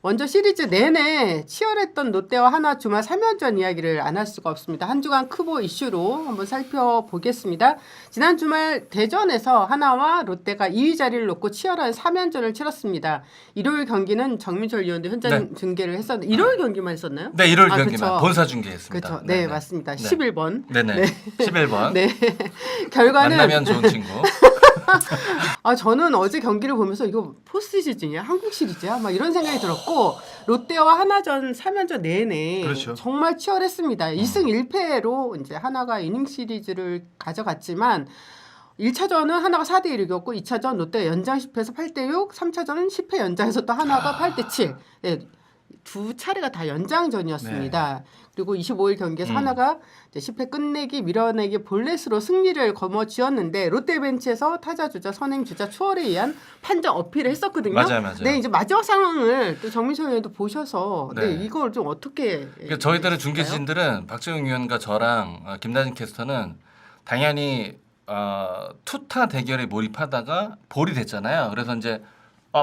먼저 시리즈 내내 치열했던 롯데와 하나 주말 3연전 이야기를 안 할 수가 없습니다. 한 주간 크보 이슈로 한번 살펴보겠습니다. 지난 주말 대전에서 하나와 롯데가 2위 자리를 놓고 치열한 3연전을 치렀습니다. 일요일 경기는 정민철 위원도 현장 중계를 했었는데 일요일 경기만 했었나요? 네, 일요일 경기만 그쵸. 본사 중계했습니다. 그렇죠. 네, 맞습니다. 네. 11번. 네네. 네. 11번. 네. 결과는 만나면 좋은 친구. 저는 어제 경기를 보면서 이거 포스트 시즌이야? 한국 시리즈야? 막 이런 생각이 들었고 롯데와 하나전 3연전 내내 그렇죠. 정말 치열했습니다. 2승 1패로 이제 하나가 이닝 시리즈를 가져갔지만 1차전은 하나가 4대1 이겼고 2차전 롯데가 연장 10패에서 8대6, 3차전은 10패 연장에서 또 하나가 8대7. 네, 두 차례가 다 연장전이었습니다. 그리고 25일 경기에서 하나가 이제 10회 끝내기 밀어내기 볼넷으로 승리를 거머쥐었는데 롯데 벤치에서 타자 주자 선행 주자 추월에 의한 판정 어필을 했었거든요. 맞아요. 네, 이제 마지막 상황을 또 정민철 의원도 보셔서 네, 네. 이걸 좀 어떻게 그러니까 저희들의 볼까요? 중계진들은 박재용 위원과 저랑 김다진 캐스터는 당연히 투타 대결에 몰입하다가 볼이 됐잖아요. 그래서 이제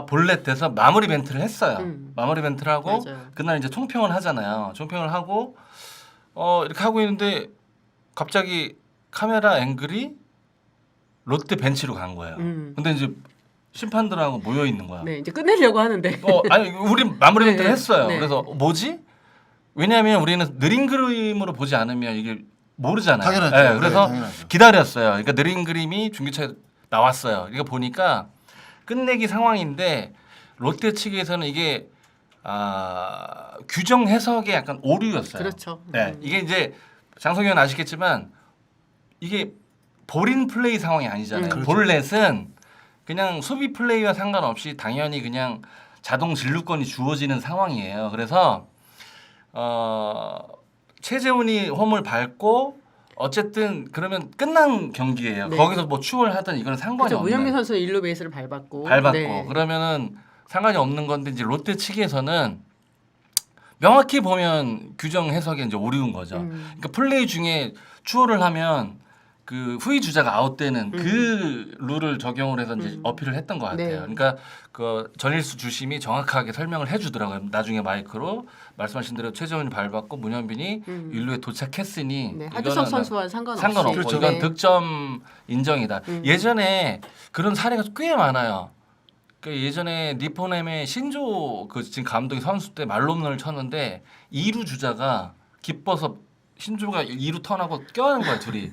볼넷 돼서 마무리 멘트를 했어요. 마무리 멘트를 하고 맞아요. 그날 이제 총평을 하잖아요. 총평을 하고 이렇게 하고 있는데 갑자기 카메라 앵글이 롯데 벤치로 간 거예요. 근데 이제 심판들하고 모여 있는 거야. 네, 이제 끝내려고 하는데. 아니 우리 마무리 멘트를 네, 했어요. 네. 그래서 뭐지? 왜냐하면 우리는 느린 그림으로 보지 않으면 이게 모르잖아요. 당연하죠. 네, 그래서 당연하죠. 기다렸어요. 그러니까 느린 그림이 중계차에 나왔어요. 이거 보니까 끝내기 상황인데 롯데 측에서는 이게 규정 해석에 약간 오류였어요. 그렇죠. 네, 이게 이제 장성현 의원 아시겠지만 이게 볼인 플레이 상황이 아니잖아요. 그렇죠. 볼넷은 그냥 수비 플레이와 상관없이 당연히 그냥 자동 진루권이 주어지는 상황이에요. 그래서 최재훈이 홈을 밟고 어쨌든 그러면 끝난 경기예요. 네. 거기서 뭐 추월하든 이거는 상관이 그렇죠. 없는. 문현민 선수 일루 베이스를 밟았고. 밟았고 그러면은 상관이 없는 건데 이제 롯데 측에서는 명확히 보면 규정 해석에 이제 오류인 거죠. 그러니까 플레이 중에 추월을 하면 그 후위 주자가 아웃되는 그 룰을 적용을 해서 이제 어필을 했던 것 같아요. 네. 그러니까 그 전일수 주심이 정확하게 설명을 해주더라고요. 나중에 마이크로 말씀하신 대로 최재훈이 밟았고 문현빈이 일루에 도착했으니 네, 이거는 하주석 선수와 상관없이. 상관없고 그렇죠. 이건 네. 득점 인정이다. 예전에 그런 사례가 꽤 많아요. 그 예전에 니포넴의 신조 그 지금 감독이 선수 때 말홈런을 쳤는데 2루 주자가 기뻐서 신조가 2루 턴하고 껴안은 거야 둘이.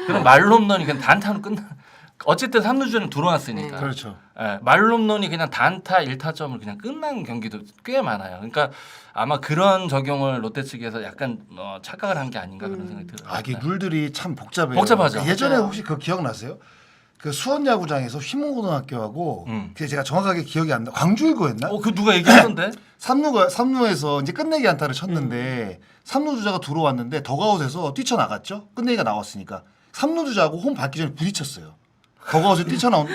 그럼 말홈런이 그냥 단타로 끝나. 어쨌든 3루 주자는 들어왔으니까. 네. 그렇죠. 예, 말홈런이 그냥 단타 1타점을 그냥 끝난 경기도 꽤 많아요. 그러니까 아마 그런 적용을 롯데 측에서 약간 착각을 한 게 아닌가 그런 생각이 들어요. 이게 룰들이 참 복잡해요. 복잡하죠. 예전에 맞아요. 혹시 그거 기억나세요? 그 수원 야구장에서 휘문고등학교하고 그게 제가 정확하게 기억이 안 나. 광주일고였나? 그 누가 얘기했던데? 3루에서 이제 끝내기 안타를 쳤는데 3루 주자가 들어왔는데 더가웃에서 뛰쳐나갔죠. 끝내기가 나왔으니까 3루 주자하고 홈 받기 전에 부딪혔어요. 더가웃에 뛰쳐나온 그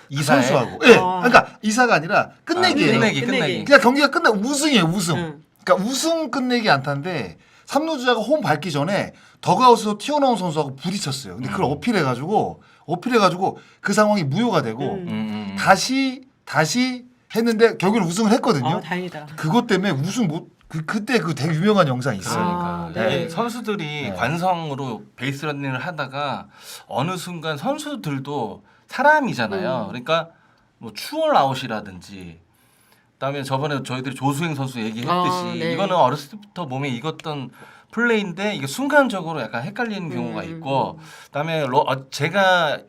이사에? 선수하고. 예. 그러니까 이사가 아니라 끝내기예요. 끝내기. 그냥 경기가 끝나 우승이에요. 우승. 응. 그러니까 우승 끝내기 안타인데 3루 주자가 홈 밟기 전에 더가웃에서 튀어나온 선수하고 부딪혔어요. 근데 그걸 어필해가지고 그 상황이 무효가 되고 다시 했는데 결국엔 우승을 했거든요. 다행이다. 그것 때문에 우승 못 그때 그 되게 유명한 영상이 있어요. 아, 그러니까 네. 이 선수들이 관성으로 베이스러닝을 하다가 어느 순간 선수들도 사람이잖아요. 그러니까 뭐 추월 아웃이라든지 그다음에 저번에 저희들이 조수행 선수 얘기했듯이 네. 이거는 어렸을 때부터 몸에 익었던 플레이인데 이게 순간적으로 약간 헷갈리는 경우가 있고 그다음에 제가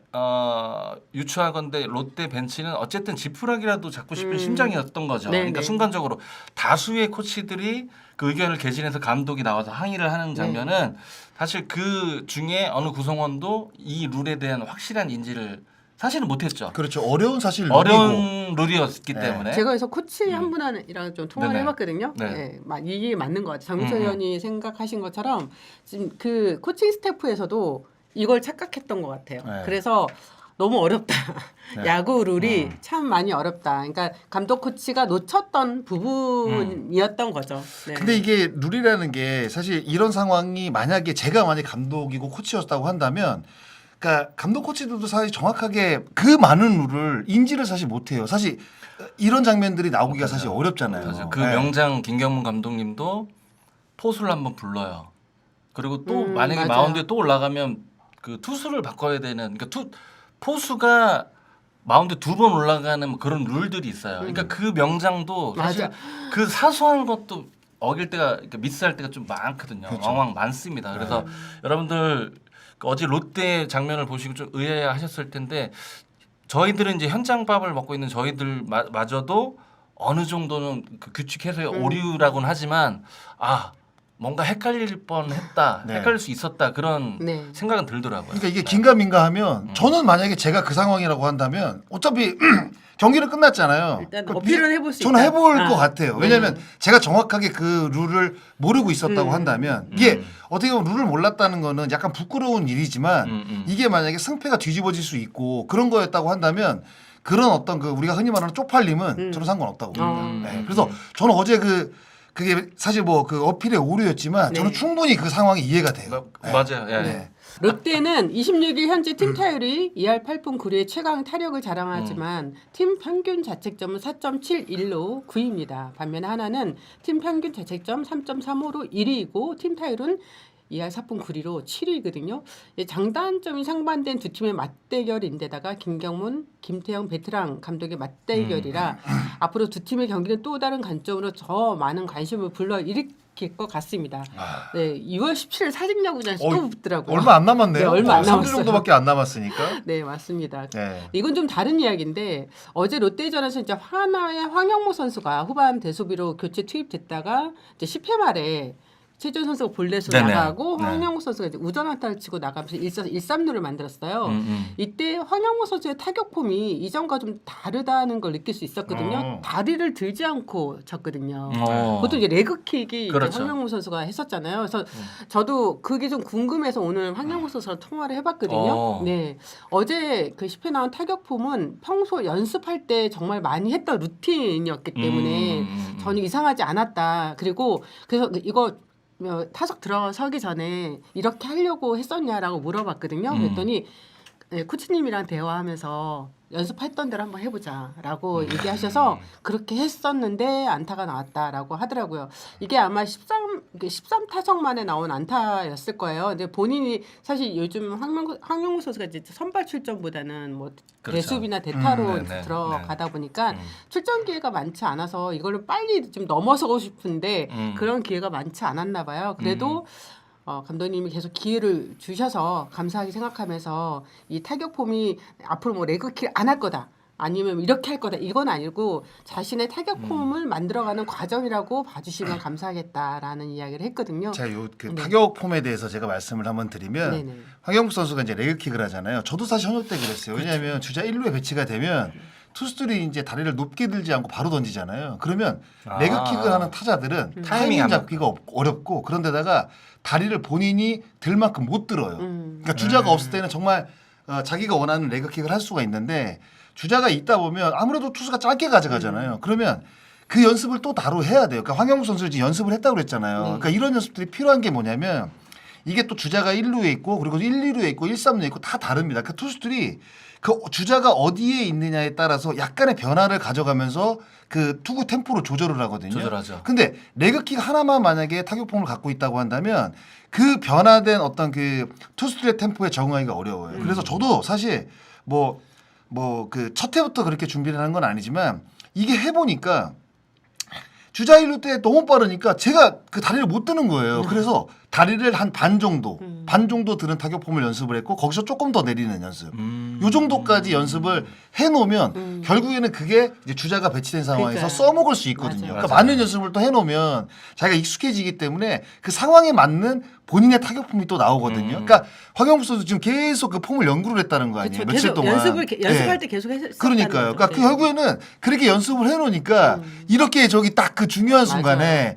유추하건대 롯데 벤치는 어쨌든 지푸라기라도 잡고 싶은 심정이었던 거죠. 네, 그러니까 네. 순간적으로 다수의 코치들이 그 의견을 개진해서 감독이 나와서 항의를 하는 장면은 사실 그 중에 어느 구성원도 이 룰에 대한 확실한 인지를 사실은 못했죠. 그렇죠. 어려운 사실 룰이고. 어려운 룰이었기 네. 때문에 제가 그래서 코치 한 분이랑 좀 통화를 네네. 해봤거든요. 네. 네, 이게 맞는 것 같아요. 정민철 의원이 생각하신 것처럼 지금 그 코칭 스태프에서도 이걸 착각했던 것 같아요. 네. 그래서 너무 어렵다. 네. 야구 룰이 참 많이 어렵다. 그러니까 감독 코치가 놓쳤던 부분이었던 거죠. 네. 근데 이게 룰이라는 게 사실 이런 상황이 만약에 제가 만약 감독이고 코치였다고 한다면 그러니까 감독 코치들도 사실 정확하게 그 많은 룰을 인지를 사실 못해요. 사실 이런 장면들이 나오기가 사실 어렵잖아요. 맞아요. 그 네. 명장 김경문 감독님도 포수를 한번 불러요. 그리고 또 만약에 맞아요. 마운드에 또 올라가면 그 투수를 바꿔야 되는 그러니까 포수가 마운드 2번 올라가는 뭐 그런 룰들이 있어요. 그러니까 그 명장도 사실 맞아. 그 사소한 것도 어길 때가 그러니까 미스할 때가 좀 많거든요. 그렇죠. 왕왕 많습니다. 그래서 여러분들 어제 롯데 장면을 보시고 좀 의아해하셨을 텐데 저희들은 이제 현장밥을 먹고 있는 저희들마저도 어느 정도는 그 규칙 해석의 오류라고는 하지만 뭔가 헷갈릴 뻔했다, 네. 헷갈릴 수 있었다 그런 네. 생각은 들더라고요. 그러니까 이게 긴가민가 하면 저는 만약에 제가 그 상황이라고 한다면 어차피 경기는 끝났잖아요. 일단 그러니까 어필은 해볼 수 저는 있다. 해볼 것 같아요. 왜냐하면 네. 제가 정확하게 그 룰을 모르고 있었다고 한다면 이게 어떻게 보면 룰을 몰랐다는 거는 약간 부끄러운 일이지만 이게 만약에 승패가 뒤집어질 수 있고 그런 거였다고 한다면 그런 어떤 그 우리가 흔히 말하는 쪽팔림은 저는 상관없다고 봅니다. 네. 그래서 저는 어제 그게 사실 뭐 그 어필의 오류였지만 저는 네. 충분히 그 상황이 이해가 돼요. 네. 맞아요. 예. 네. 롯데는 26일 현재 팀 타율이 2할 8푼 9리의 최강 타력을 자랑하지만 팀 평균 자책점은 4.71로 9위입니다. 반면에 하나는 팀 평균 자책점 3.35로 1위이고 팀 타율은 2할 4푼 9리로 7위거든요. 장단점이 상반된 두 팀의 맞대결인데다가 김경문, 김태형 베테랑 감독의 맞대결이라 앞으로 두 팀의 경기는 또 다른 관점으로 더 많은 관심을 불러일으킬 것 같습니다. 네, 2월 17일 사직야구장에서 또 붙더라고요. 얼마 안 남았네요. 네, 얼마 안 3주 남았어요. 정도밖에 안 남았으니까. 네, 맞습니다. 네. 이건 좀 다른 이야기인데 어제 롯데전에서 이제 하나의 황영모 선수가 후반 대소비로 교체 투입됐다가 이제 10회 말에 최준 선수가 볼넷으로 네네. 나가고 네. 황영모 선수가 이제 우전 안타를 치고 나가면서 1-3루를 만들었어요. 이때 황영모 선수의 타격폼이 이전과 좀 다르다는 걸 느낄 수 있었거든요. 다리를 들지 않고 쳤거든요. 보통 이제 레그킥이 그렇죠. 이제 황영모 선수가 했었잖아요. 그래서 저도 그게 좀 궁금해서 오늘 황영모 선수랑 통화를 해봤거든요. 네, 어제 그 10회 나온 타격폼은 평소 연습할 때 정말 많이 했던 루틴이었기 때문에 전혀 이상하지 않았다. 그리고 그래서 이거 타석 들어서기 전에 이렇게 하려고 했었냐라고 물어봤거든요. 그랬더니 코치님이랑 대화하면서 연습했던 대로 한번 해보자라고 얘기하셔서 그렇게 했었는데 안타가 나왔다라고 하더라고요. 이게 아마 13타석 만에 나온 안타였을 거예요. 근데 본인이 사실 요즘 황영우 선수가 이제 선발 출전보다는 뭐 그렇죠. 대수비나 대타로 네네. 들어가다 보니까 출전 기회가 많지 않아서 이걸로 빨리 좀 넘어서고 싶은데 그런 기회가 많지 않았나 봐요. 그래도 감독님이 계속 기회를 주셔서 감사하게 생각하면서 이 타격폼이 앞으로 뭐 레그킥 안 할 거다. 아니면 이렇게 할 거다. 이건 아니고 자신의 타격폼을 만들어가는 과정이라고 봐주시면 감사하겠다라는 이야기를 했거든요. 자, 그 타격 폼에 대해서 제가 말씀을 한번 드리면 네네. 황영무 선수가 이제 레그킥을 하잖아요. 저도 사실 현역 때 그랬어요. 왜냐하면 주자 1루에 배치가 되면 투수들이 이제 다리를 높게 들지 않고 바로 던지잖아요. 그러면 레그킥을 하는 타자들은 타이밍 잡기가 어렵고 그런데다가 다리를 본인이 들 만큼 못 들어요. 그러니까 주자가 없을 때는 정말 자기가 원하는 레그킥을 할 수가 있는데 주자가 있다 보면 아무래도 투수가 짧게 가져가잖아요. 그러면 그 연습을 또 따로 해야 돼요. 그러니까 황영무 선수 지금 연습을 했다고 그랬잖아요. 그러니까 이런 연습들이 필요한 게 뭐냐면 이게 또 주자가 1루에 있고 그리고 1, 2루에 있고 1, 3루에 있고 다 다릅니다. 그러니까 투수들이 그 주자가 어디에 있느냐에 따라서 약간의 변화를 가져가면서 그 투구 템포를 조절을 하거든요. 조절하죠. 근데 레그킥 하나만 만약에 타격폼을 갖고 있다고 한다면 그 변화된 어떤 그 투수들의 템포에 적응하기가 어려워요. 그래서 저도 사실 뭐 그 첫 해부터 그렇게 준비를 하는 건 아니지만 이게 해보니까 주자 1루 때 너무 빠르니까 제가 그 다리를 못 드는 거예요. 그래서 다리를 한 반 정도 드는 타격폼을 연습을 했고 거기서 조금 더 내리는 연습. 요 정도까지 연습을 해놓으면 결국에는 그게 이제 주자가 배치된 상황에서 그러니까요. 써먹을 수 있거든요. 맞아요. 그러니까 많은 연습을 또 해놓으면 자기가 익숙해지기 때문에 그 상황에 맞는 본인의 타격폼이 또 나오거든요. 그러니까 황영무 선수 지금 계속 그 폼을 연구를 했다는 거 아니에요. 그렇죠. 며칠 계속 동안. 연습할 네. 때 계속 했었다는 그러니까요. 거죠. 그러니까 네. 결국에는 그렇게 연습을 해놓으니까 이렇게 저기 딱 그 중요한 순간에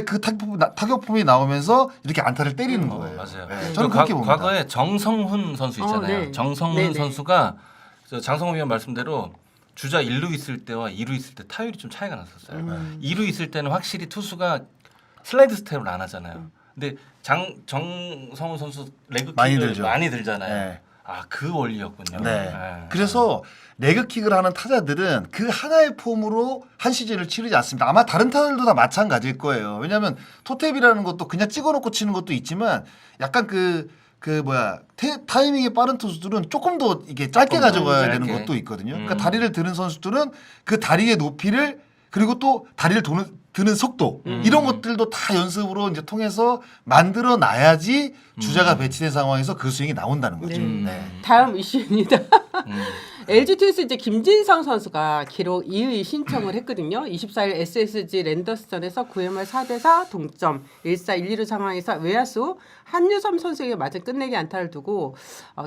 그 타격폼이 나오면서 이렇게 안타를 때리는 거예요. 맞아요. 네, 저는 그렇게 봅니다. 과거에 정성훈 선수 있잖아요. 네. 정성훈 네네. 선수가 장성훈 위원 말씀대로 주자 1루 있을 때와 2루 있을 때 타율이 좀 차이가 났었어요. 2루 있을 때는 확실히 투수가 슬라이드 스텝을 안 하잖아요. 근데 정성우 선수 레그킥을 많이 들죠. 많이 들잖아요. 네. 아, 그 원리였군요. 네. 그래서 레그킥을 하는 타자들은 그 하나의 폼으로 한 시즌을 치르지 않습니다. 아마 다른 타자들도 다 마찬가지일 거예요. 왜냐하면 토탭이라는 것도 그냥 찍어놓고 치는 것도 있지만 약간 타이밍이 빠른 투수들은 조금 더 이게 짧게 가져가야 되는 짧게. 것도 있거든요. 그러니까 다리를 드는 선수들은 그 다리의 높이를 그리고 또 다리를 드는 속도 이런 것들도 다 연습으로 이제 통해서 만들어 놔야지 주자가 배치된 상황에서 그 스윙이 나온다는 거죠. 네. 네. 다음 이슈입니다. 음. LG 트윈스 이제 김진성 선수가 기록 2의 신청을 했거든요. 24일 SSG 랜더스전에서 9회 말 4대4 동점 1사 1, 2루 상황에서 외야수 한유섬 선수에게 맞은 끝내기 안타를 두고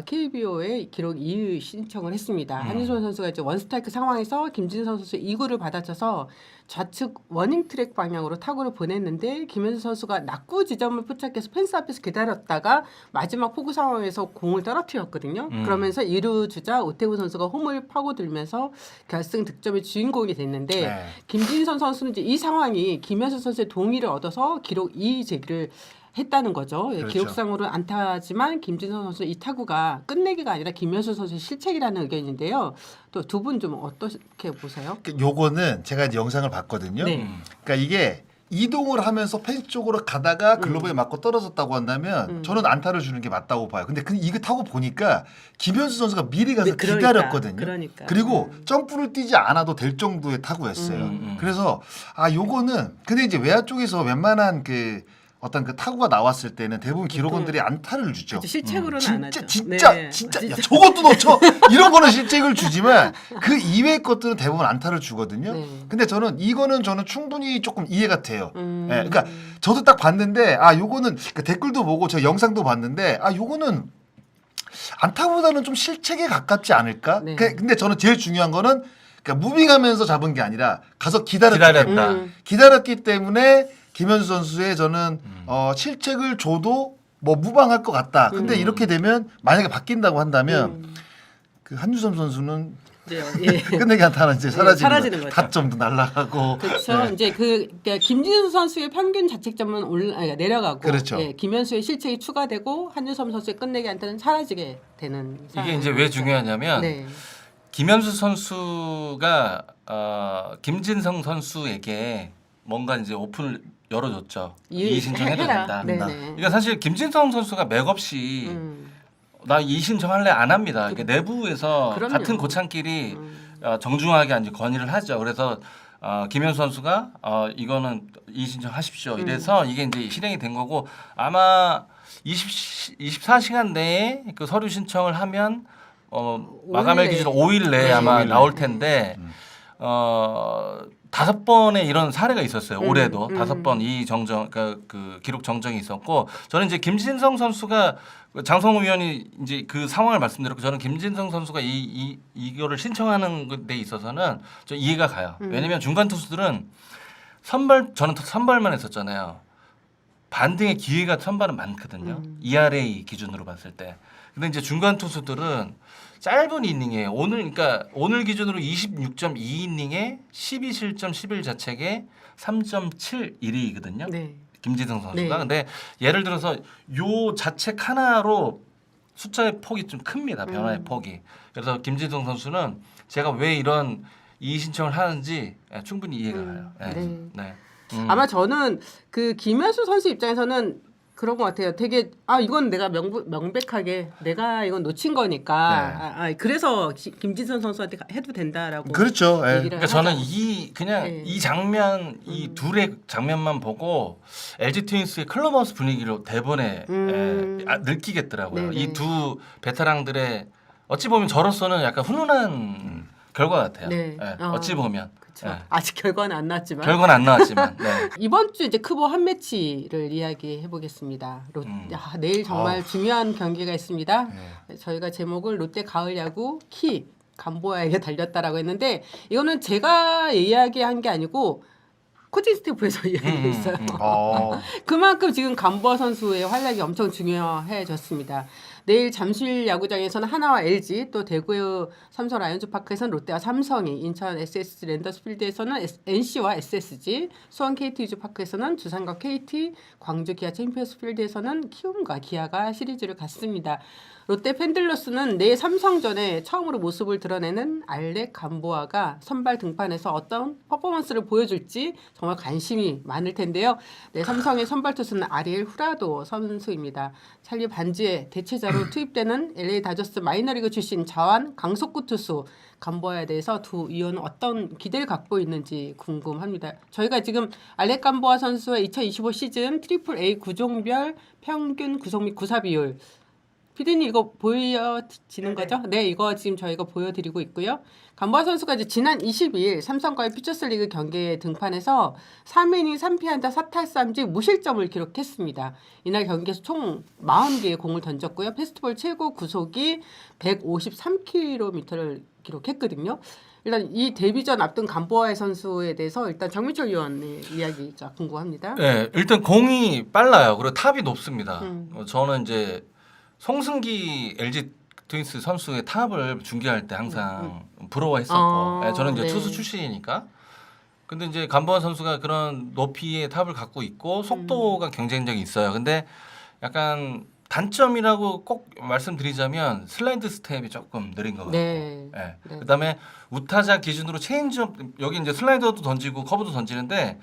KBO에 기록 2의 신청을 했습니다. 한유섬 선수가 이제 원스트라이크 상황에서 김진성 선수 2구를 받아쳐서 좌측 워닝 트랙 방향으로 타구를 보냈는데 김현수 선수가 낙구 지점을 포착해서 펜스 앞에서 기다렸다가 마지막 포구 상황에서 공을 떨어뜨렸거든요. 그러면서 2루 주자 오태구 선수가 홈을 파고들면서 결승 득점의 주인공이 됐는데 네. 김진선 선수는 이제 이 상황이 김현수 선수의 동의를 얻어서 기록 2 제기를 했다는 거죠. 그렇죠. 기록상으로는 안타지만 김진선 선수 이 타구가 끝내기가 아니라 김현수 선수의 실책이라는 의견인데요. 또 두 분 좀 어떻게 보세요? 요거는 제가 이제 영상을 봤거든요. 네. 그러니까 이게 이동을 하면서 펜스 쪽으로 가다가 글러브에 맞고 떨어졌다고 한다면 저는 안타를 주는 게 맞다고 봐요. 근데 이거 타고 보니까 김현수 선수가 미리 가서 네, 그러니까, 기다렸거든요. 그러니까. 그리고 점프를 뛰지 않아도 될 정도의 타구였어요. 그래서 요거는 근데 이제 외야 쪽에서 웬만한 어떤 그 타구가 나왔을 때는 대부분 기록원들이 안타를 주죠. 그렇죠. 실책으로는 안 하죠. 진짜 네. 야, 저것도 넣죠. 이런 거는 실책을 주지만 그 이외의 것들은 대부분 안타를 주거든요. 네. 근데 저는 충분히 조금 이해가 돼요. 예, 그러니까 저도 딱 봤는데 요거는 그 댓글도 보고 저 영상도 봤는데 요거는 안타보다는 좀 실책에 가깝지 않을까? 네. 근데 저는 제일 중요한 거는 그러니까 무빙하면서 잡은 게 아니라 가서 기다렸다. 기다렸기 때문에 김현수 선수의 저는 실책을 줘도 뭐 무방할 것 같다. 근데 이렇게 되면 만약에 바뀐다고 한다면 그 한유섬 선수는 네, 예. 끝내기 안타는 이제 사라지는 거죠. 타점도 날아가고. 그렇죠. 네. 이제 그러니까 김진수 선수의 평균 자책점은 내려가고, 그렇죠. 예, 김현수의 실책이 추가되고 한유섬 선수의 끝내기 안타는 사라지게 되는. 이게 이제 왜 중요하냐면 네. 김현수 선수가 김진성 선수에게 뭔가 이제 오픈을 열어줬죠. 이의 신청해도 해라. 된다. 네네. 그러니까 사실 김진성 선수가 맥없이 나 이의 신청할래 안 합니다. 이게 내부에서 그럼요. 같은 고창끼리 정중하게 이제 건의를 하죠. 그래서 김현수 선수가 이거는 이의 신청하십시오. 이래서 이게 이제 실행이 된 거고 아마 24시간 내에 그 서류 신청을 하면 마감일 기준 5일 내에 아마 5일 나올 텐데 5번의 이런 사례가 있었어요. 올해도 5번 이 정정 그 기록 정정이 있었고 저는 이제 김진성 선수가 장성호 위원이 이제 그 상황을 말씀드렸고 저는 김진성 선수가 이거를 신청하는 데 있어서는 좀 이해가 가요. 왜냐면 중간 투수들은 저는 선발만 했었잖아요. 반등의 기회가 선발은 많거든요. ERA 기준으로 봤을 때. 근데 이제 중간 투수들은 짧은 이닝에 오늘 기준으로 26.2이닝에 12실점 11자책에 3.71이거든요. 네. 김진성 선수가. 네. 근데 예를 들어서 요 자책 하나로 숫자의 폭이 좀 큽니다. 변화의 폭이. 그래서 김진성 선수는 제가 왜 이런 이의 신청을 하는지 충분히 이해가 가요. 네. 네. 아마 저는 그 김현수 선수 입장에서는 그런 것 같아요. 되게 이건 내가 명백하게 내가 이건 놓친 거니까 그래서 김진선 선수한테 해도 된다라고. 그렇죠. 예. 얘기를 그러니까 저는 하죠. 그냥 이 장면 이 둘의 장면만 보고 LG 트윈스의 클럽하우스 분위기로 대본에 느끼겠더라고요. 네네. 이 두 베테랑들의 어찌 보면 저로서는 약간 훈훈한 결과 같아요. 네. 어찌 보면. 그렇죠. 예. 아직 결과는 안 났지만. 결과는 안 나왔지만. 네. 이번 주 이제 크보 한 매치를 이야기해 보겠습니다. 내일 정말 중요한 경기가 있습니다. 저희가 제목을 롯데 가을 야구 키 간보아에게 달렸다라고 했는데 이거는 제가 이야기한 게 아니고 코칭 스태프에서 이야기했어요. 그만큼 지금 간보아 선수의 활약이 엄청 중요해졌습니다. 내일 잠실 야구장에서는 하나와 LG, 또 대구 삼성 라이온즈 파크에서는 롯데와 삼성이, 인천 SSG 랜더스필드에서는 NC와 SSG, 수원 KT 위즈 파크에서는 두산과 KT, 광주 기아 챔피언스 필드에서는 키움과 기아가 시리즈를 갖습니다. 롯데 팬들로서는 내일 삼성전에 처음으로 모습을 드러내는 알렉 감보아가 선발 등판에서 어떤 퍼포먼스를 보여줄지 정말 관심이 많을 텐데요. 네, 삼성의 선발 투수는 아리엘 후라도 선수입니다. 찰리 반지의 대체자로 투입되는 LA 다저스 마이너리그 출신 자완 강속구 투수 감보아에 대해서 두 위원은 어떤 기대를 갖고 있는지 궁금합니다. 저희가 지금 알렉 감보아 선수의 2025 시즌 트리플 A 구종별 평균 구속 및 구사 비율, 피디님 이거 보여지는 거죠? 네, 이거 지금 저희가 보여드리고 있고요. 감보아 선수가 이제 지난 22일 삼성과의 퓨처스리그 경기에 등판해서 3이닝 3피안타 4탈삼진 무실점을 기록했습니다. 이날 경기에서 총 40개의 공을 던졌고요. 페스티벌 최고 구속이 153km를 기록했거든요. 일단 이 데뷔전 앞둔 감보아 선수에 대해서 일단 정민철 위원의 이야기 궁금합니다. 네, 일단 공이 빨라요. 그리고 탑이 높습니다. 저는 이제 송승기 LG 트윈스 선수의 탑을 중계할 때 항상 부러워했었고, 네, 저는 이제 네. 투수 출신이니까. 근데 이제 감보아 선수가 그런 높이의 탑을 갖고 있고 속도가 경쟁력이 있어요. 근데 약간 단점이라고 꼭 말씀드리자면 슬라이드 스텝이 조금 느린 것 같고, 네. 네. 네. 그다음에 우타자 기준으로 체인지업, 여기 이제 슬라이더도 던지고 커브도 던지는데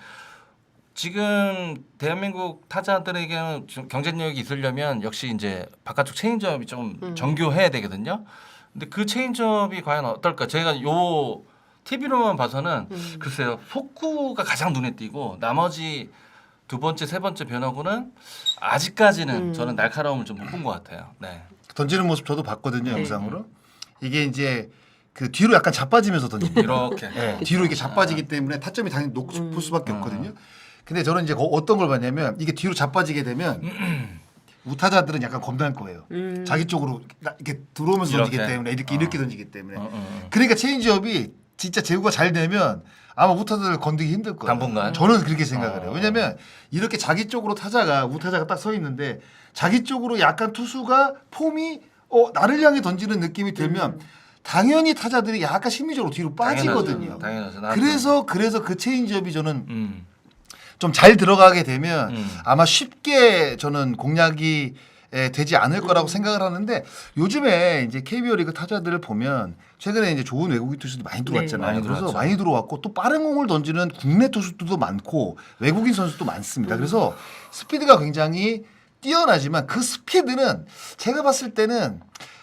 지금 대한민국 타자들에게는 좀 경쟁력이 있으려면 역시 이제 바깥쪽 체인지업이 좀 정교해야 되거든요. 근데 그 체인지업이 과연 어떨까? 제가 요 TV로만 봐서는 글쎄요, 속구가 가장 눈에 띄고 나머지 두 번째, 세 번째 변화구는 아직까지는 저는 날카로움을 좀 못 본 것 같아요. 네. 던지는 모습 저도 봤거든요, 네. 영상으로. 이게 이제 그 뒤로 약간 자빠지면서 던집니다. 이렇게. 네, 뒤로 이렇게 자빠지기 때문에 타점이 당연히 높을 수밖에 없거든요. 근데 저는 이제 어떤 걸 봤냐면 이게 뒤로 자빠지게 되면 우타자들은 약간 겁날 거예요. 자기 쪽으로 이렇게 들어오면서 던지기 이렇게? 때문에 이렇게 던지기 때문에. 어. 그러니까 체인지업이 진짜 제구가 잘 되면 아마 우타자들 건드기 힘들 거예요. 당분간? 저는 그렇게 생각을 해요. 왜냐면 이렇게 자기 쪽으로 우타자가 딱 서 있는데 자기 쪽으로 약간 투수가 폼이 나를 향해 던지는 느낌이 들면 당연히 타자들이 약간 심리적으로 뒤로 빠지거든요. 당연하죠. 그래서 그 체인지업이 저는 좀 잘 들어가게 되면 아마 쉽게 저는 공략이 되지 않을 거라고 생각을 하는데 요즘에 이제 KBO 리그 타자들을 보면 최근에 이제 좋은 외국인 투수도 많이 들어왔잖아요. 많이 그래서 들어왔죠. 많이 들어왔고 또 빠른 공을 던지는 국내 투수들도 많고 외국인 선수도 많습니다. 그래서 스피드가 굉장히 뛰어나지만 그 스피드는 제가 봤을 때는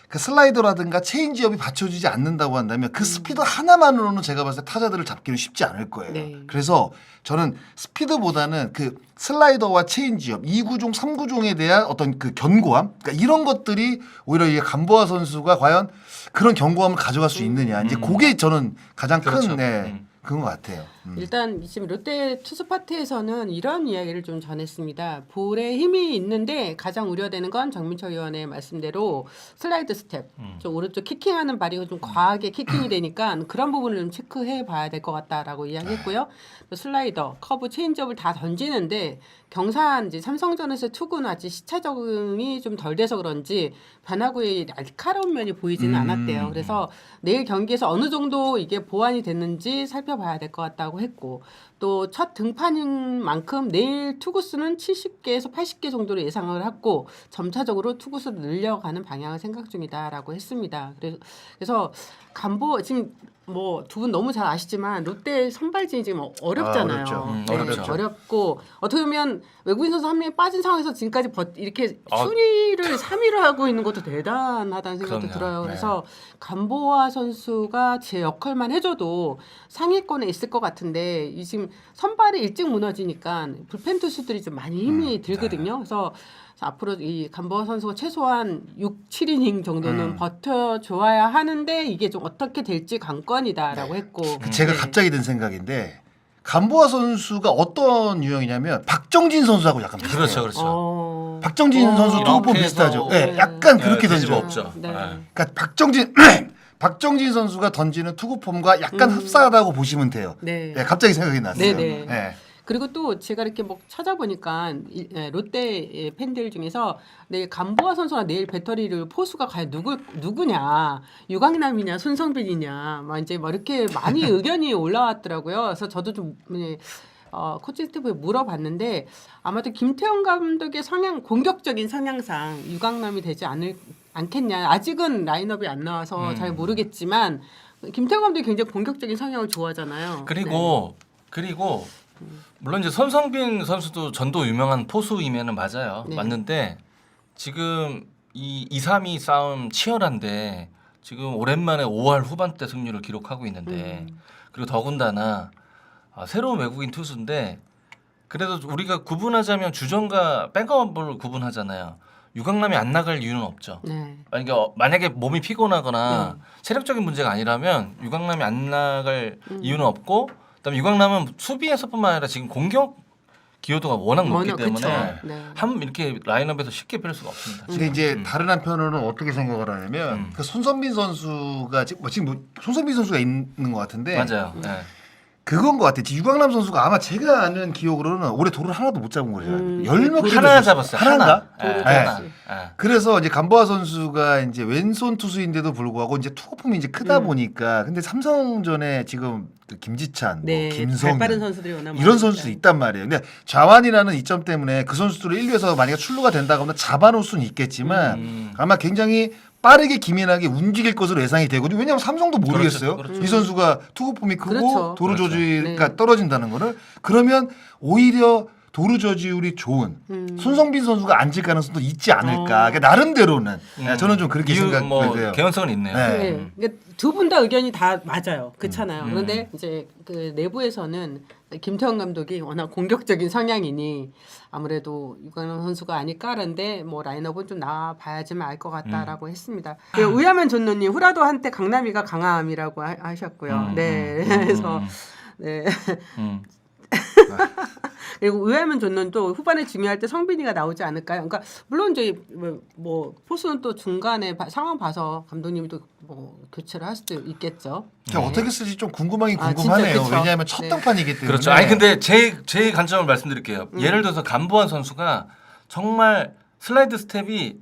그 슬라이더라든가 체인지업이 받쳐주지 않는다고 한다면 그 스피드 하나만으로는 제가 봤을 때 타자들을 잡기는 쉽지 않을 거예요. 네. 그래서 저는 스피드보다는 그 슬라이더와 체인지업 2구종, 3구종에 대한 어떤 그 견고함, 그러니까 이런 것들이 오히려 이 감보아 선수가 과연 그런 견고함을 가져갈 수 있느냐. 이제 그게 저는 가장 그렇죠. 큰 그런 것 같아요. 일단 지금 롯데 투수 파트에서는 이런 이야기를 좀 전했습니다. 볼에 힘이 있는데 가장 우려되는 건 정민철 위원의 말씀대로 슬라이드 스텝, 좀 오른쪽 키킹하는 발이 좀 과하게 키킹이 되니까 그런 부분을 좀 체크해 봐야 될 것 같다라고 이야기했고요. 또 슬라이더, 커브, 체인지업을 다 던지는데 경산 이제 삼성전에서 투구는 아직 시차 적응이 좀 덜 돼서 그런지 변화구의 날카로운 면이 보이지는 않았대요. 그래서 내일 경기에서 어느 정도 이게 보완이 됐는지 살펴봐야 될 것 같다고 했고 또 첫 등판인 만큼 내일 투구수는 70개에서 80개 정도로 예상을 하고 점차적으로 투구수를 늘려가는 방향을 생각 중이다라고 했습니다. 그래서 감보 지금 뭐 두 분 너무 잘 아시지만 롯데 선발진이 지금 어렵잖아요. 어렵죠. 어렵고 어떻게 보면 외국인 선수 한 명이 빠진 상황에서 지금까지 이렇게 순위를 3위를 하고 있는 것도 대단하다는 생각도 그럼요. 들어요. 그래서 감보아 선수가 제 역할만 해줘도 상위권에 있을 것 같은데 이 지금 선발이 일찍 무너지니까 불펜 투수들이 좀 많이 힘이 들거든요. 그래서 앞으로 이 감보아 선수가 최소한 6, 7이닝 정도는 버텨줘야 하는데 이게 좀 어떻게 될지 관건이다라고 했고 제가 갑자기 든 생각인데 감보아 선수가 어떤 유형이냐면 박정진 선수하고 약간 비슷해요. 그렇죠. 박정진 선수 이렇게 투구폼 해서 비슷하죠. 네, 약간 그렇게 뒤집어 던져. 엎죠. 네. 그러니까 박정진 선수가 던지는 투구폼과 약간 흡사하다고 보시면 돼요. 네. 갑자기 생각이 났어요. 네네. 네. 그리고 또 제가 이렇게 뭐 찾아보니까 롯데 팬들 중에서 내일 감보아 선수가 내일 배터리를 포수가 과연 누구냐, 유강남이냐, 손성빈이냐, 막 이제 뭐 이렇게 많이 의견이 올라왔더라고요. 그래서 저도 좀 코칭 스태프에 물어봤는데 아마도 김태형 감독의 성향, 공격적인 성향상 유강남이 되지 않겠냐. 아직은 라인업이 안 나와서 잘 모르겠지만 김태형 감독이 굉장히 공격적인 성향을 좋아하잖아요. 그리고 물론 이제 손성빈 선수도 전도 유명한 포수이면은 맞아요. 네. 맞는데 지금 이 2-3위 싸움 치열한데 지금 오랜만에 5할 후반대 승률을 기록하고 있는데 그리고 더군다나 새로운 외국인 투수인데 그래도 우리가 구분하자면 주전과 백업을 구분하잖아요. 유강남이 안 나갈 이유는 없죠. 네. 만약에 몸이 피곤하거나 체력적인 문제가 아니라면 유강남이 안 나갈 이유는 없고, 그다음에 유강남은 수비에서뿐만 아니라 지금 공격 기여도가 워낙 높기 때문에 네. 한 이렇게 라인업에서 쉽게 뺄 수가 없습니다. 근데 이제 다른 한편으로는 어떻게 생각을 하냐면 그 손선빈 선수가 지금 손선빈 선수가 있는 것 같은데 맞아요. 네. 그건 것 같아. 유강남 선수가 아마 제가 아는 기억으로는 올해 도루를 하나도 못 잡은 거죠. 10몇 개 하나 잡았어요. 하나인가? 도루 네. 잡았어요. 그래서 이제 감보아 선수가 이제 왼손 투수인데도 불구하고 이제 투구폼이 이제 크다 보니까 근데 삼성전에 지금 그 김지찬, 네. 뭐 김성현 발빠른 선수들이 워낙 이런 많으니까. 선수도 있단 말이에요. 근데 좌완이라는 이점 때문에 그 선수들을 1루에서 만약에 출루가 된다고 하면 잡아놓을 수는 있겠지만 아마 굉장히 빠르게 기민하게 움직일 것으로 예상이 되거든요. 왜냐하면 삼성도 모르겠어요. 그렇죠. 이 선수가 투구폼이 크고 그렇죠. 도루 그렇죠. 저지가 네. 떨어진다는 거를 그러면 오히려 도루 저지율이 좋은 손성빈 선수가 앉을 가능성도 있지 않을까. 그러니까 나름대로는 저는 좀 그렇게 이유 뭐 생각해요. 개연성은 있네요. 네. 네. 두 분 다 의견이 다 맞아요. 그렇잖아요. 그런데 이제 그 내부에서는 김태형 감독이 워낙 공격적인 성향이니 아무래도 유강남 선수가 아닐까라는데 뭐 라인업은 좀 나와봐야지만 알 것 같다라고 했습니다. 그리고 의하면 존노님 후라도 한때 강남이가 강함이라고 하셨고요. 네. 그래서 네. 그리고 의하면 존노는 또 후반에 중요할 때 성빈이가 나오지 않을까요? 그러니까 물론 저희 뭐 포수는 또 중간에 상황 봐서 감독님이 또 뭐 교체를 할 수도 있겠죠. 그냥 어떻게 쓸지 좀 궁금하긴 아, 궁금하네요. 진짜 그쵸? 왜냐하면 첫 네. 등판이기 때문에. 그렇죠. 아니 근데 제 관점을 말씀드릴게요. 예를 들어서 감보환 선수가 정말 슬라이드 스텝이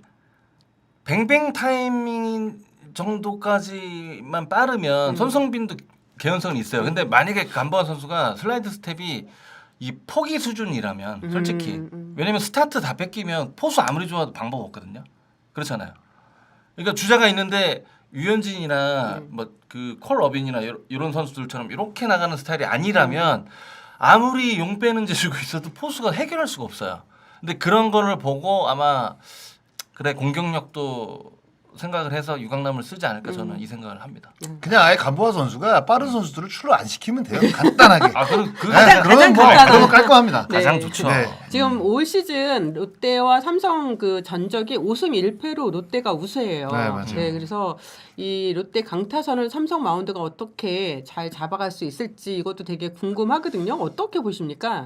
뱅뱅 타이밍 정도까지만 빠르면 손성빈도 개연성이 있어요. 근데 만약에 감보환 선수가 슬라이드 스텝이 이 포기 수준이라면 솔직히 왜냐면 스타트 다 뺏기면 포수 아무리 좋아도 방법 없거든요. 그렇잖아요. 그러니까 주자가 있는데 유현진이나 뭐 그 콜러빈이나 이런 선수들처럼 이렇게 나가는 스타일이 아니라면 아무리 용 빼는 재주가 있어도 포수가 해결할 수가 없어요. 근데 그런 거를 보고 아마 그래 공격력도 생각을 해서 유강남을 쓰지 않을까 저는 이 생각을 합니다. 그냥 아예 감보아 선수가 빠른 선수들을 출루 안 시키면 돼요. 간단하게. 아 그럼 네, 그러면 뭐 간단한. 그러면 깔끔합니다. 네. 가장 좋죠. 네. 지금 올 시즌 롯데와 삼성 그 전적이 5승 1패로 롯데가 우세해요. 네, 맞아요. 그래서 이 롯데 강타선을 삼성 마운드가 어떻게 잘 잡아갈 수 있을지 이것도 되게 궁금하거든요. 어떻게 보십니까?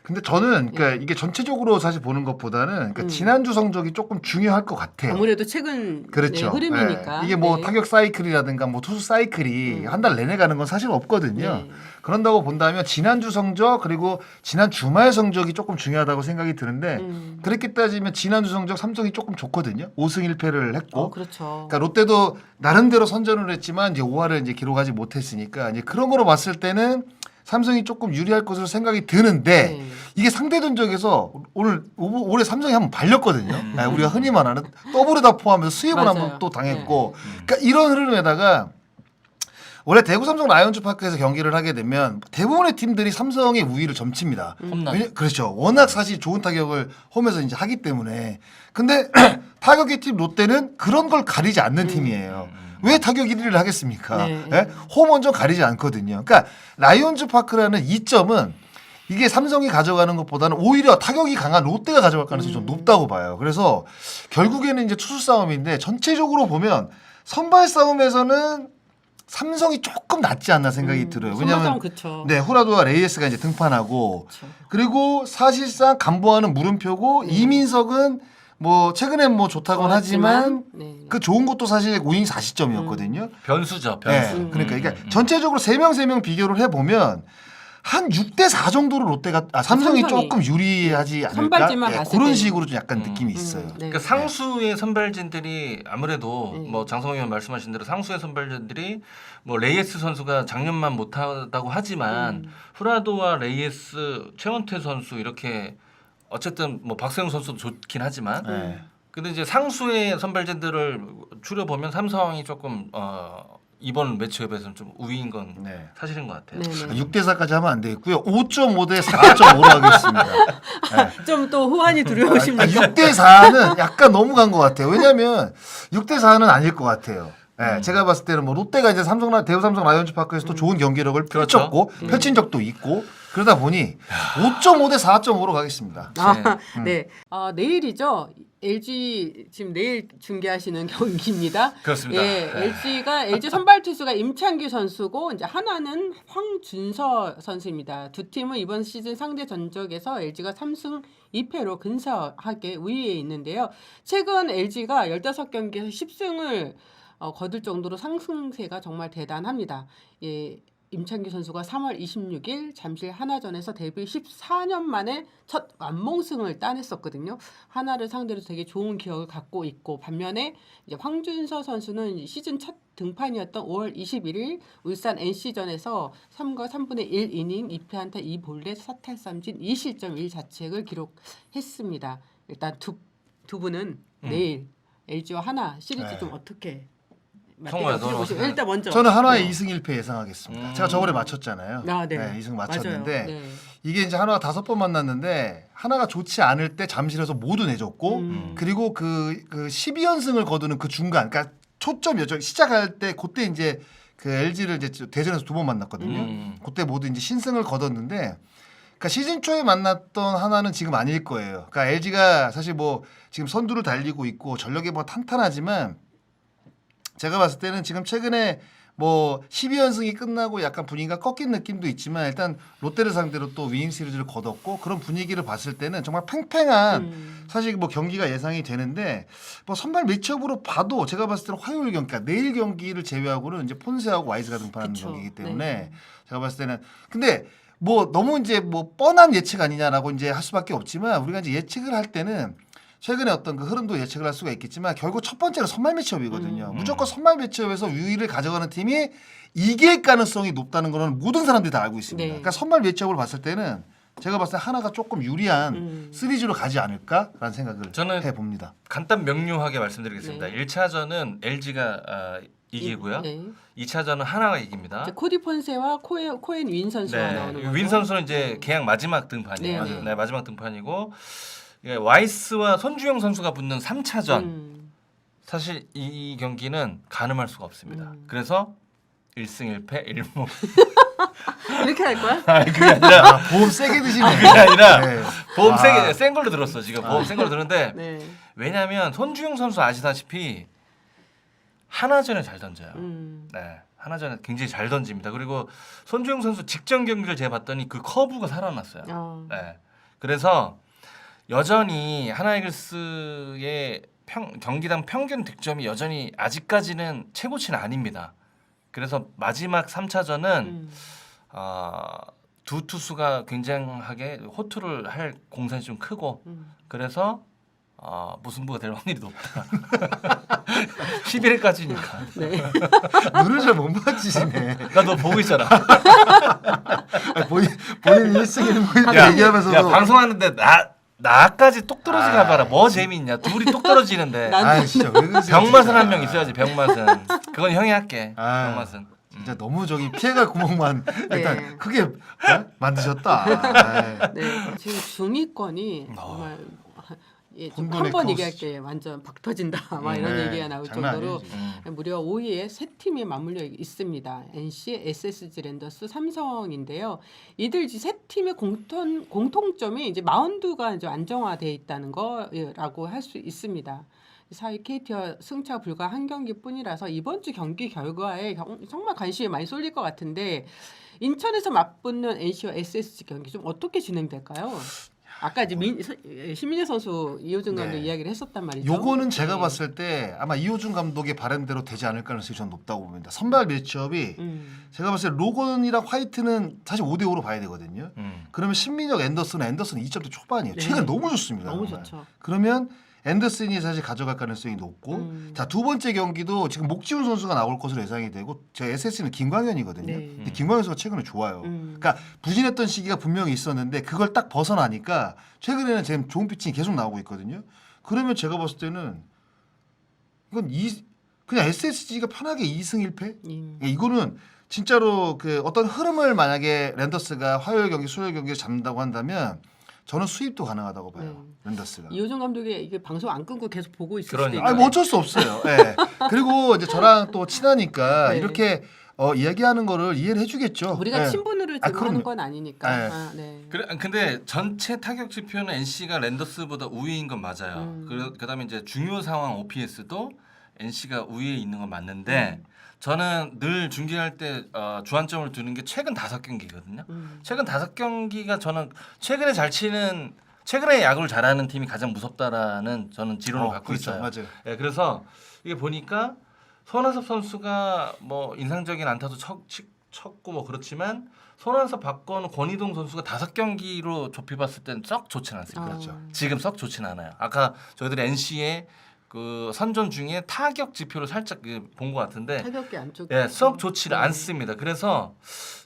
근데 저는 그러니까 이게 전체적으로 사실 보는 것보다는 그러니까 지난주 성적이 조금 중요할 것 같아요. 아무래도 최근 그렇죠. 네, 흐름이니까. 네. 이게 뭐 네. 타격 사이클이라든가 뭐 투수 사이클이 한 달 내내 가는 건 사실 없거든요. 네. 그런다고 본다면 지난주 성적 그리고 지난 주말 성적이 조금 중요하다고 생각이 드는데 그렇게 따지면 지난주 성적 삼성이 조금 좋거든요. 5승 1패를 했고. 그렇죠. 그러니까 롯데도 나름대로 선전을 했지만 이제 5할을 이제 기록하지 못했으니까 이제 그런 거로 봤을 때는 삼성이 조금 유리할 것으로 생각이 드는데 네. 이게 상대 전적에서 오늘 올해 삼성이 한번 발렸거든요. 네, 우리가 흔히 말하는 더블에다 포함해서 수입을 맞아요. 한번 또 당했고 그러니까 이런 흐름에다가 원래 대구 삼성 라이온즈 파크에서 경기를 하게 되면 대부분의 팀들이 삼성의 우위를 점칩니다. 홈런. 그렇죠. 워낙 사실 좋은 타격을 홈에서 이제 하기 때문에. 근데 타격의 팀 롯데는 그런 걸 가리지 않는 팀이에요. 왜 타격 1위를 하겠습니까? 네. 예? 홈 원정 가리지 않거든요. 그러니까 라이온즈 파크라는 이점은 이게 삼성이 가져가는 것보다는 오히려 타격이 강한 롯데가 가져갈 가능성이 좀 높다고 봐요. 그래서 결국에는 이제 투수 싸움인데 전체적으로 보면 선발 싸움에서는 삼성이 조금 낫지 않나 생각이 들어요. 왜냐하면 그렇죠. 네, 후라도와 레이에스가 이제 등판하고 그쵸. 그리고 사실상 감보아는 물음표고 이민석은 뭐 최근에 뭐 좋다고는 하지만 네. 그 좋은 것도 사실 5이닝 4실점이었거든요. 변수죠. 네, 변수. 그러니까 이게 전체적으로 3명 비교를 해보면 한 6대4 정도로 롯데가 삼성이 삼성이. 조금 유리하지 않을까? 선발진만 예, 봤을 그런 때는. 식으로 좀 약간 느낌이 있어요. 네. 그 상수의 선발진들이 아무래도 네. 뭐 장성호 의원 말씀하신 대로 상수의 선발진들이 뭐 레이에스 선수가 작년만 못하다고 하지만 후라도와 레이에스, 최원태 선수 이렇게 어쨌든 뭐 박세웅 선수도 좋긴 하지만 네. 근데 이제 상수의 선발진들을 줄여보면 삼성이 조금 이번 매치업에서는 좀 우위인 건 네. 사실인 것 같아요. 네네. 6대4까지 하면 안 되겠고요. 5.5대 4.5로 하겠습니다. 네. 좀 또 호환이 두려우십니까? 6대4는 약간 너무 간 것 같아요. 왜냐하면 6대4는 아닐 것 같아요. 네, 제가 봤을 때는 뭐 롯데가 이제 대우 삼성 라이온즈 파크에서도 좋은 경기력을 그렇죠. 펼쳤고 펼친 적도 있고 그러다 보니 5.5대 4.5로 가겠습니다. 네. 내일이죠. LG 지금 내일 중계하시는 경기입니다. 그렇습니다. 예, 네. LG 선발 투수가 임창규 선수고 이제 하나는 황준서 선수입니다. 두 팀은 이번 시즌 상대 전적에서 LG가 3승 2패로 근사하게 우위에 있는데요. 최근 LG가 15경기에서 10승을 거둘 정도로 상승세가 정말 대단합니다. 예. 임창규 선수가 3월 26일 잠실 하나전에서 데뷔 14년 만에 첫 완봉승을 따냈었거든요. 하나를 상대로 되게 좋은 기억을 갖고 있고 반면에 이제 황준서 선수는 시즌 첫 등판이었던 5월 21일 울산 NC전에서 3과 3분의 1 이닝 2패안타 2볼넷 4탈삼진 2실점 1자책을 기록했습니다. 일단 두 분은 내일 LG와 하나 시리즈 네. 좀 어떻게 성우야, 너는 보시고 어떻게 일단 먼저 저는 한화의 2승 1패 예상하겠습니다. 제가 저번에 맞췄잖아요. 네. 2승 맞췄는데 맞아요. 네. 이게 이제 한화가 5번 만났는데 하나가 좋지 않을 때 잠실에서 모두 내줬고 그리고 그 12연승을 거두는 그 중간 그러니까 초점 여정 시작할 때 그때 이제 그 LG를 이제 대전에서 2번 만났거든요. 그때 모두 이제 신승을 거뒀는데 그러니까 시즌 초에 만났던 하나는 지금 아닐 거예요. 그러니까 LG가 사실 뭐 지금 선두를 달리고 있고 전력이 뭐 탄탄하지만 제가 봤을 때는 지금 최근에 뭐 12연승이 끝나고 약간 분위기가 꺾인 느낌도 있지만 일단 롯데를 상대로 또 위닝 시리즈를 거뒀고 그런 분위기를 봤을 때는 정말 팽팽한 사실 뭐 경기가 예상이 되는데 뭐 선발 매치업으로 봐도 제가 봤을 때는 화요일 경기, 그러니까 내일 경기를 제외하고는 이제 폰세하고 와이즈가 등판하는 그쵸. 경기이기 때문에 네. 제가 봤을 때는 근데 뭐 너무 이제 뭐 뻔한 예측 아니냐라고 이제 할 수밖에 없지만 우리가 이제 예측을 할 때는 최근에 어떤 그 흐름도 예측을 할 수가 있겠지만 결국 첫 번째는 선발 매치업이거든요. 무조건 선발 매치업에서 우위를 가져가는 팀이 이길 가능성이 높다는 거는 모든 사람들이 다 알고 있습니다. 네. 그러니까 선발 매치업을 봤을 때는 제가 봤을 때 하나가 조금 유리한 시리즈로 가지 않을까라는 생각을 저는 해봅니다. 간단 명료하게 말씀드리겠습니다. 네. 1차전은 LG가 이기고요. 네. 2차전은 하나가 이깁니다. 이제 코디 폰세와 코엔 윈 선수가 나오는 거죠. 윈 선수는 이제 계약 마지막 등판이에요. 네, 네. 네, 마지막 등판이고 예, 와이스와 손주영 선수가 붙는 3차전 사실 이 경기는 가늠할 수가 없습니다. 그래서 1승 1패 1무 이렇게 할 거야? 아니 그게 아니라 보험 세게 드시네. 그게 아니라 네. 보험 아. 세게 센 걸로 들었어 지금 보험 센 걸로 들었는데 네. 왜냐하면 손주영 선수 아시다시피 하나전에 잘 던져요. 네, 하나전에 굉장히 잘 던집니다. 그리고 손주영 선수 직전 경기를 제가 봤더니 그 커브가 살아났어요. 네, 그래서 여전히 하나이글스의 경기당 평균 득점이 여전히 아직까지는 최고치는 아닙니다. 그래서 마지막 3차전은 두 투수가 굉장하게 호투를 할 공산이 좀 크고 그래서 무승부가 될 확률이 높다. 11일까지니까. 네. 눈을 잘 못 맞추시네. 나 너 보고 있잖아. 본인 1승 1무 야, 얘기하면서도 야 방송하는데 나까지 똑 떨어지게 해봐라. 뭐 재미있냐. 둘이 똑 떨어지는데. 아 진짜 왜 그러세요? 병맛은 진짜. 한 명 있어야지. 병맛은. 그건 형이 할게. 아. 병맛은. 진짜 너무 저기 피해갈 구멍만 일단 네. 크게 만드셨다. 아이. 네. 지금 중위권이 정말 예, 좀 혼돈의 한번 카오스. 얘기할 게 완전 박 터진다. 막 이런 네, 얘기가 나올 장난 정도로 아니지. 무려 5위에 세 팀이 맞물려 있습니다. NC, SSG 랜더스, 삼성인데요. 이들 세 팀의 공통점이 이제 마운드가 이제 안정화돼 있다는 거라고 할 수 있습니다. 사이 KT와 승차 불과 한 경기뿐이라서 이번 주 경기 결과에 정말 관심이 많이 쏠릴 것 같은데 인천에서 맞붙는 NC와 SSG 경기 좀 어떻게 진행될까요? 아까 이제 신민재 선수 이호준 감독 네. 이야기를 했었단 말이죠. 요거는 제가 네. 봤을 때 아마 이호준 감독의 바람대로 되지 않을 가능성이 저는 높다고 봅니다. 선발 매치업이 제가 봤을 때 로건이랑 화이트는 사실 5대5로 봐야 되거든요. 그러면 신민혁, 앤더슨 2점대 초반이에요. 네. 최근 너무 좋습니다. 너무 정말. 좋죠. 그러면 앤더슨이 사실 가져갈 가능성이 높고 자, 두 번째 경기도 지금 목지훈 선수가 나올 것으로 예상이 되고 제 SS는 김광현이거든요. 네. 근데 김광현 선수가 최근에 좋아요. 그러니까 부진했던 시기가 분명히 있었는데 그걸 딱 벗어나니까 최근에는 지금 좋은 피칭이 계속 나오고 있거든요. 그러면 제가 봤을 때는 이건 그냥 SSG가 편하게 2승 1패? 이거는 진짜로 그 어떤 흐름을 만약에 랜더스가 화요일 경기, 수요일 경기를 잡는다고 한다면 저는 수입도 가능하다고 봐요. 랜더스가. 이호준 감독이 이게 방송 안 끊고 계속 보고 있을 수도 그러니까. 있고. 아니 뭐 어쩔 수 없어요. 예. 그리고 이제 저랑 또 친하니까 네. 이렇게 이야기하는 거를 이해를 해주겠죠. 우리가 예. 친분으로 지금 그럼요. 하는 건 아니니까. 네. 아, 네. 근데 전체 타격 지표는 NC가 랜더스보다 우위인 건 맞아요. 그다음에 이제 중요 상황 OPS도 NC가 우위에 있는 건 맞는데 저는 늘 중계할 때 주안점을 두는 게 최근 5경기거든요. 최근 5경기가 저는 최근에 야구를 잘하는 팀이 가장 무섭다라는 저는 지론을 갖고 그렇죠. 있어요. 맞아요. 예, 그래서 이게 보니까 손아섭 선수가 뭐 인상적인 안타도 쳤고 뭐 그렇지만 손아섭, 박건우, 권희동 선수가 5경기로 좁혀봤을 때는 썩 좋지는 않습니다. 그렇죠. 지금 썩 좋지는 않아요. 아까 저희들 NC의 그 선전 중에 타격 지표를 살짝 본 것 같은데 타격기 안쪽. 예, 썩 좋지는 않습니다. 그래서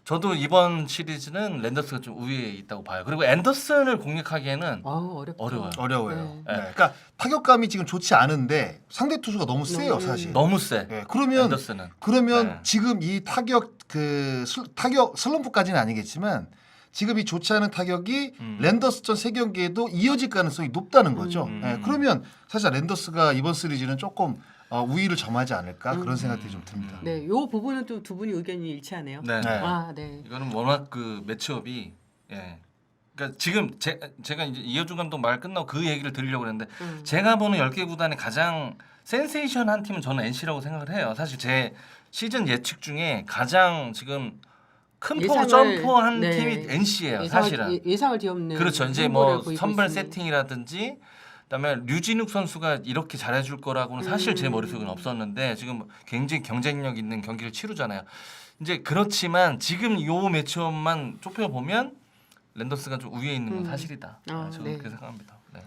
저도 이번 시리즈는 랜더스가 좀 우위에 있다고 봐요. 그리고 앤더슨을 공략하기에는 어렵죠. 어려워요. 어려워요. 네. 네. 그러니까 타격감이 지금 좋지 않은데 상대 투수가 너무 세요, 사실. 너무 세. 네. 그러면 앤더슨은. 네. 지금 이 타격 타격 슬럼프까지는 아니겠지만 지금 이 좋지 않은 타격이 랜더스전 3경기에도 이어질 가능성이 높다는 거죠. 네. 그러면 사실 랜더스가 이번 시리즈는 조금 우위를 점하지 않을까 그런 생각이 좀 듭니다. 네, 요 부분은 또 두 분이 의견이 일치하네요. 네. 네. 아, 네. 이거는 워낙 그 매치업이 예. 그러니까 지금 제가 이제 이호준 감독 말 끝나고 그 얘기를 드리려고 했는데 제가 보는 10개 구단의 가장 센세이션한 팀은 저는 NC라고 생각을 해요. 사실 제 시즌 예측 중에 가장 지금 큰 폭으로 점프한 네. 팀이 NC예요. 사실은. 예상을 뒤엎는. 그렇죠. 이제 행보를 뭐 보이고 선발 있습니다. 세팅이라든지 그다음에 류진욱 선수가 이렇게 잘해줄 거라고는 사실 제 머릿속에는 없었는데 지금 굉장히 경쟁력 있는 경기를 치르잖아요. 이제 그렇지만 지금 요 매치업만 좁혀 보면 랜더스가 좀 우위에 있는 건 사실이다. 저는 네. 그렇게 생각합니다. 네.